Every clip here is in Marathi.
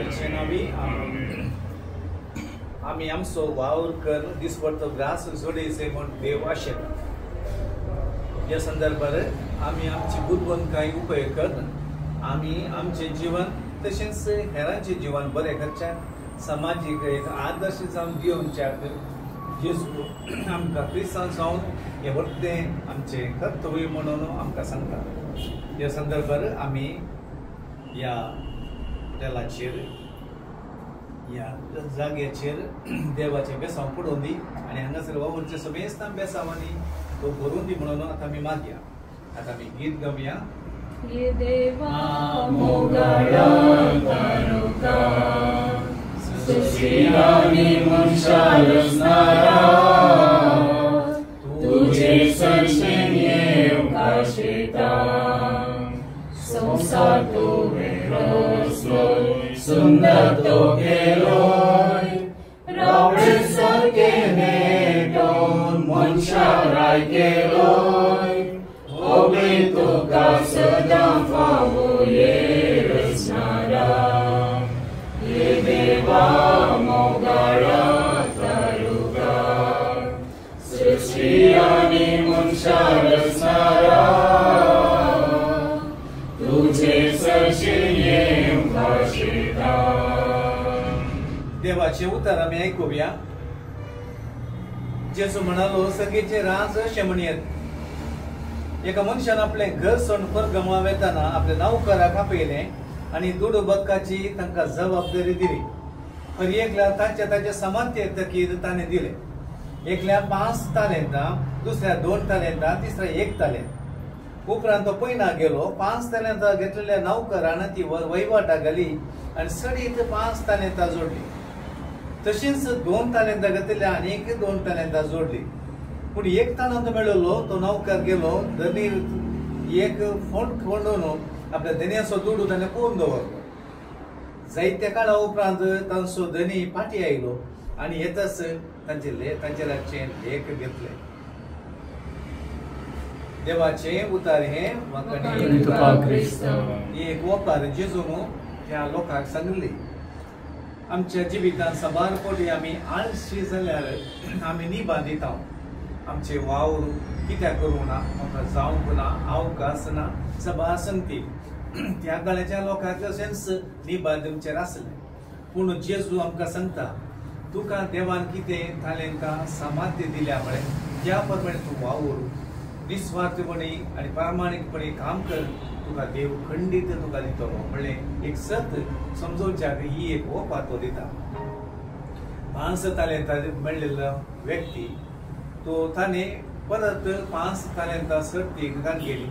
आम्ही आमचो वावर कर दिसपडतो ग्रास जोडीचे म्हण देव आशेत या संदर्भात आम्ही आमची बुद्धवंतकाय उपयोग करता आम्ही आमचे जीवन तसेच हेरांचे जीवन बरे करच्या सामाजिक एक आदर्श जावन दिवच्या जेजू आमकां क्रिस्तांव जावन हे वर्ते आमचे कर्तव्य म्हणून आमकां सांगता या संदर्भात आम्ही या हॉटेलाचेर या जाग्याचेर देवाचे बेसांव पडोवन दी आनी हांगासर वावरचे समेस्त बेसांवांनी तो भरून दी म्हणून आतां आमी मागया आतां आमी गीत गावया ये देवा मोगळा तारुका सुशिरानी मनशाल रचणारा तुझे सर्जन येव काशेता संसार तो रचलो सुंदर तो केलोय रावळे सारके नेटोन मनशाक राय केलोय ओबे तुका सदां फावो ये रचणारा ये देवा मोगळा तारुका सृष्टी आनी मनशाक रचणारा तुझे सर्जन येव काशेता देवाचे उतर आम्ही ऐकूया जेजू म्हणालो सगळेचे राज अशें म्हणयत एका मनशान आपले घर सोडून गमाव येताना आपल्या नौकराक आपयले आनी दुड बदकाची तांकां जबाबदारी दिली तर एकल्या ताचे सामर्थ्य तकीर ताणें दिले एकल्या 5 तालेंतां दुसऱ्या 2 तालेंतां तिसऱ्या 1 तालेंत उपरांत तो पयना गेलो 5 तालेंतां घेतलेल्या नौकरान ती वहिवाटा घाली आनी सडीत 5 तालेंतां जोडली तशीच 2 तालेंतां घेतलेल्या आनीक 2 तालेंतां जोडली पूण 1 तालंत मेळिल्लो तो नौकर गेलो धनी एक फोंड खणून आपल्या धन्याचो दुडू ताणें पळोवन दवरलो जायत्या काळा उपरांत तांचो धनी फाटी आयलो आनी येताच तांचे लागचे लेख घेतले देवाचे उतार हे एक वपार जेजून ह्या लोकांक सांगली आमच्या जिवितांत सबार फावटी आमी आळशी जाल्यार आमी निबादित आमचे वावर कित्याक करूं ना म्हाका जावंक ना अवकाश ना सभा संगती त्या काळाच्या लोकांक अशेंच निबादीचेर आसलें पूण जेजू आमकां सांगता तुका देवान कितें तालेंतां सामर्थ्य दिल्या म्हळ्यार त्या प्रमाणे तूं वावर निस्वार्थपणी आनी प्रामाणीकपणी काम कर तुका देव खंडीत तुका दितलो म्हणलें एक सत समजोवच्याक ही एक वपार तो दिता 5 तालेंतां मेळिल्लो व्यक्ती तो ताणें परत 5 तालेंतां सर्तीक गेली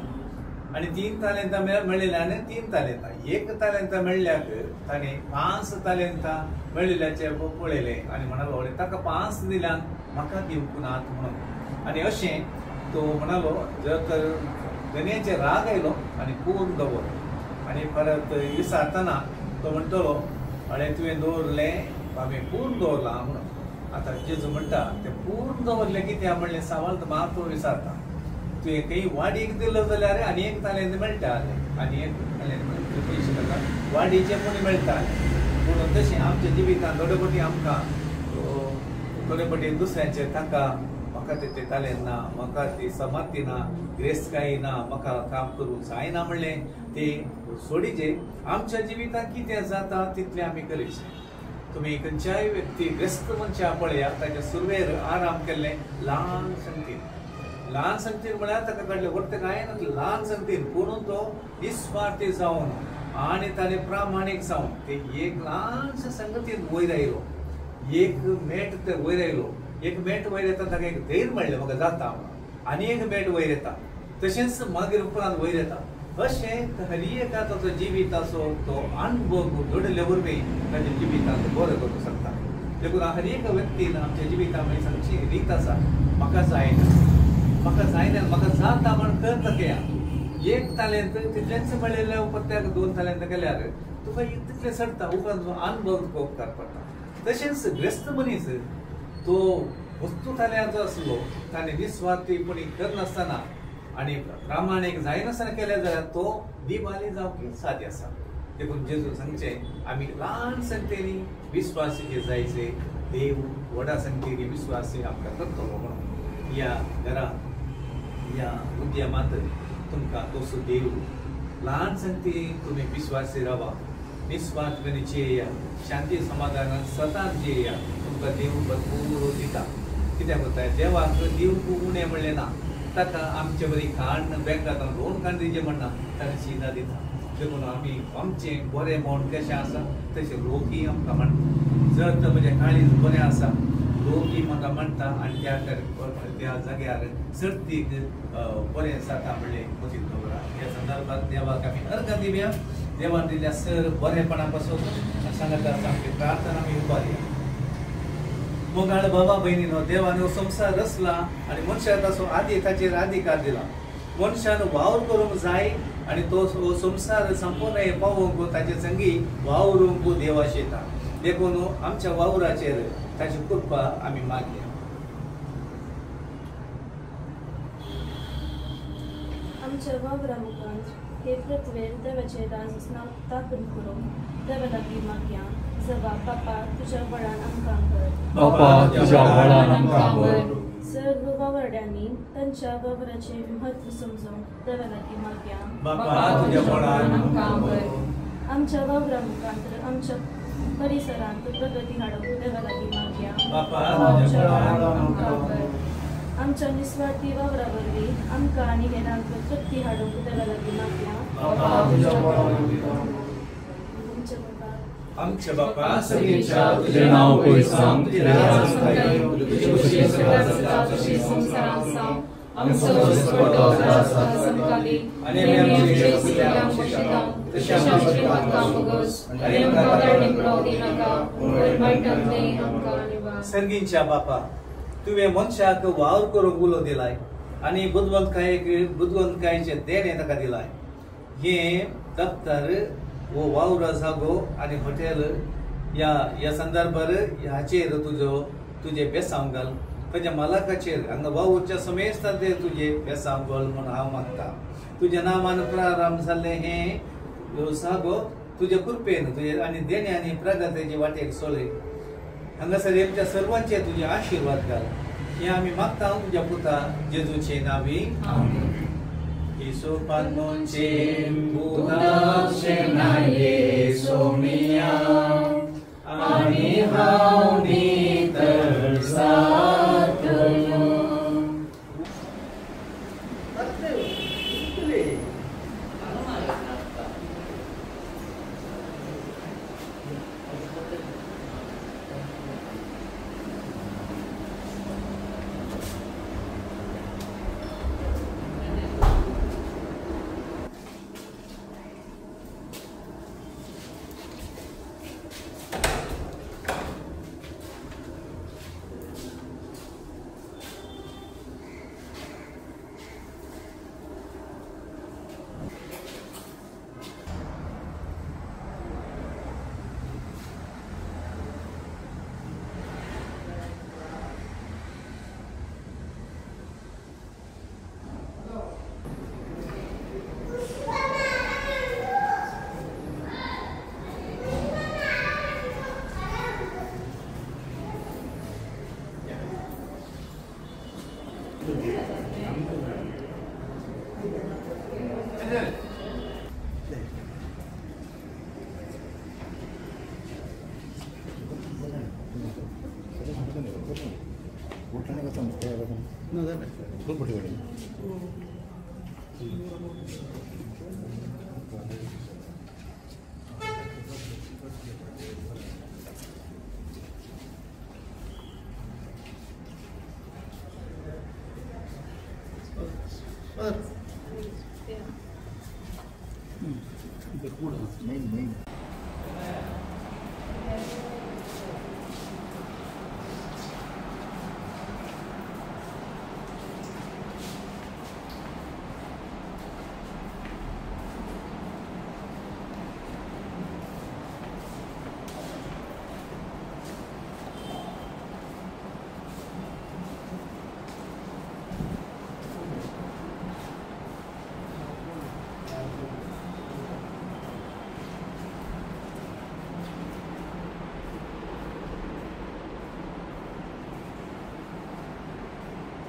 आनी 3 तालेंतां मेळिल्ल्यान 3 तालेंतां 1 तालेंतां मेळ्ळ्याक ताणें 5 तालेंतां मेळिल्ल्याचे पळयलें आनी म्हणालो ताका 5 दिल्यान म्हाका दिवंक नात म्हणून आनी अशें तो म्हणालो जर तर धन्याचे राग आयलो आनी पूर्ण दवर आनी परत विसारतना तो म्हणटलो अळे तुवें दवरलें हांवें पूर्ण दवरलां म्हणून आतां जेजू म्हणटा तें पूर्ण दवरलें कित्याक म्हणलें सवाल तो म्हाका तो विचारता तुवें खंय वाडीक दिलो जाल्यार आनी 1 तालेंत मेळटा आनी 1 तालेंत पयशे ताका वाडीचे कोणी मेळटा पूण तशें आमच्या जिवितांत थोडे फावटी आमकां थोडे फावटी दुसऱ्यांचे ताका म्हाका तें तालेंत ना म्हाका ती सामर्थ्य ना ग्रेस्तकाय ना म्हाका काम करूंक जायना म्हणलें तें सोडीचे आमच्या जिवितांत कितें जाता तितलें आमी करीचे तुम्ही खंयच्याय व्यक्ती ग्रस्त मनशा पळया ताच्या सुरवेर आराम केल्लें ल्हान संगतीन म्हळ्यार ताका कडलें व्हडलें कांय ना ल्हान संगतीन पूण तो निस्वार्थी जावन आनी ताणें प्रामाणीक जावन ते एक ल्हानशे संगतीन वयर आयलो एक मेट ते वयर आयलो एक मेट वयर येता ताका एक धैर्य मेळ्ळें म्हाका जाता आनी एक मेट वयर येता तशेंच मागीर उपरांत वयर येता अशें हर एका ताचो जिविताचो तो अनुभव घडले वरवीं ताच्या जिवितांत बरो करूंक शकता देखून हर एक व्यक्तीन आमच्या जिवितांत मागीर सांगची रीत आसा म्हाका जायना म्हाका जाता म्हण करता केया 1 तालेंत तितलेंच मेळिल्लें उपरांत 2 तालेंत केल्यार तुका तितलें सरता उपरांत अनुभव तुका उपकार पडटा तशेंच ग्रस्त मनीस तो वस्तू ताल्यांचो आसलो ताणें निस्वार्थीपणी करनासतना आणि प्रामाणिक जायनासतना केले जाल्यार तो दिवाळी जावंक साध्य आसा देखून जेजू सांगचे आम्ही ल्हान संख्येने विश्वासी जायचे देव व्हडा संख्येने विश्वासी आमकां करतलो म्हणून या घरात या उद्यमात तुमकां तसो देव ल्हान संख्येन तुम्ही विश्वासी रावा निस्वार्थपणे जियेया शांती समाधानान सदांच जियेया तुमकां देव भरपूर दिता कित्याक कोताय देवाक दिवंक उणें म्हणलें ना ताका आमचे बरी खाण बँकांत लोन खाण दिजें म्हणना ताका शिदा दिता देखून आमी आमचें बरें मोण कशें आसा तशें लोकूय आमकां म्हणटा जर तर म्हजें काळीज बरें आसा लोकूय म्हाका म्हणटा आनी त्या जाग्यार सर्तीक बरें जाता म्हणलें मतींत दवरा ह्या संदर्भांत देवाक आमी अर्घ दिवया देवान दिल्या सर बरेपणा पासून सांगता आमची प्रार्थना आमी उबारया मोगाळ बाबा भयणीनो देवान हो संसार रचला आनी मनशाक ताचो आदी ताचेर अधिकार दिला मनशान वावर करूंक जाय आनी तो हो संसार संपूर्ण पावोवंक ताचे संगी वावरूंक देव आशेता देखून आमच्या वावराचेर ताची कृपा आमी मागया आमच्या वावरा मुखांत हे पृथ्वेर देवाचें राज स्थापन करूंक देवा लागीं मागया सवा बापा तुज्या बळान आमकां कर बापा तुझ्या बळान आमकां कर सर्व वावरड्यांनी तांच्या वावराचें म्हत्व समजूंक देवा लागीं मागया बापा तुज्या बळान आमकां कर आमच्या वावरा मुखांत आमच्या परिसरांत प्रगती हाडूंक देवा लागीं मागया बापा तुज्या बळान आमकां कर आमच्या निस्वार्थी वावरा वरवीं आमकां आनी हेरांक तृप्ती हाडूंक देवा लागीं मागया बापा तुझ्या बळान आमकां आमचे बापा सगळीच्या तुझे नाव पयसांग तुझे राज तुझी खुशी सदां सदां तुझी संसारांत साव आमचो दिसपडटो त्रास संकाली आनी आमची जेवल्या आमच्या तशें आमची आमकां बगस आनी आमकां दाडीक राव दिनाका पूण वायटांत न्ही आमकां निवार सर्गींच्या बापा तुवें मनशाक वावर करूंक उलो दिलाय आनी बुदवंतकायेचें देणें ताका दिलाय हें दफ्तर वो वावर जागो आनी हॉटेल या संदर्भार हाचेर तुजे बेसांव घाल ताच्या मालकाचेर हांगा वावरच्या समेस्त तुजे बेसांव घाल म्हूण हांव मागता तुज्या नांवान प्रारंभ जाल्लें हें सागो तुजे कृपेन तुजे आनी देणे आनी प्रगतीचे वाटेक सोळय हांगासर आमच्या सर्वांचे तुजे आशिर्वाद घाल हें आमी मागता तुज्या पुता जेजूचे नांवी Isu panuncim budak senaye somia ani hauni tersatuyo.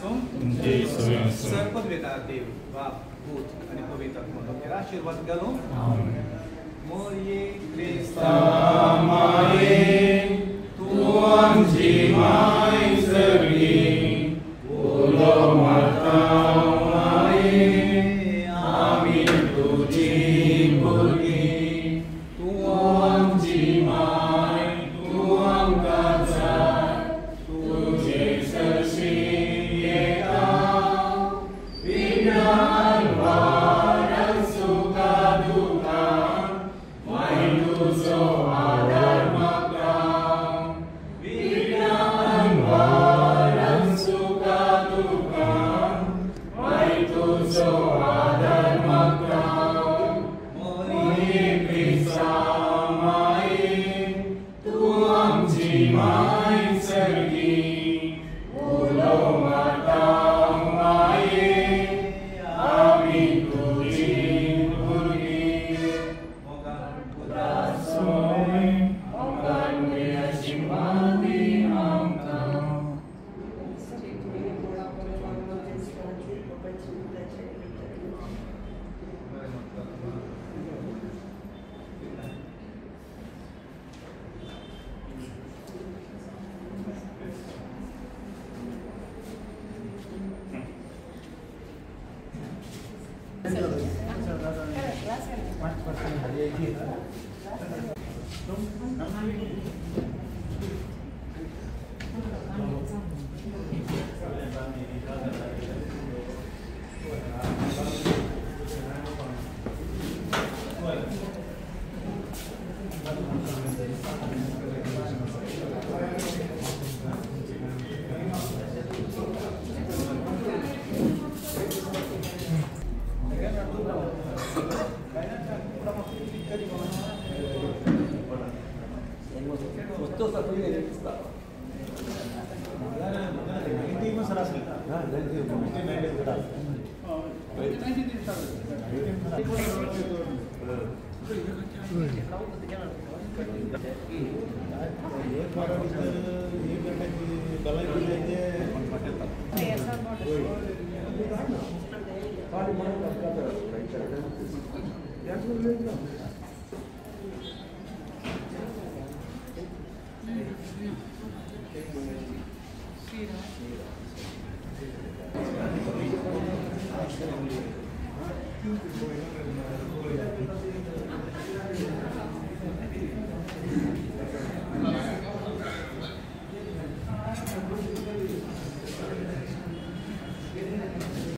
तुम तुमचे सोयीनुसार. सर्वपिता देव बाप भूत आणि पवित्र आत्मा आशीर्वाद घालो. मोरये ख्रिस्ता माये तू आमची माय सगळी बोलो माता माये आम्ही तुझी भुरगी. तू आमची माय तू आमकां जाय तुझे सरशी येता विज्ञान वार सुखा दुखान माय तुझो आदार म्हाका. विज्ञान वार सुखा दुखान माय तुझो आदार म्हाका. मोरये ख्रिस्ता माये तू आमची माय सगळी बोलो माता माये आम्ही तुझी भुरगी. सोय मोगान मेळची मागणी आमकां.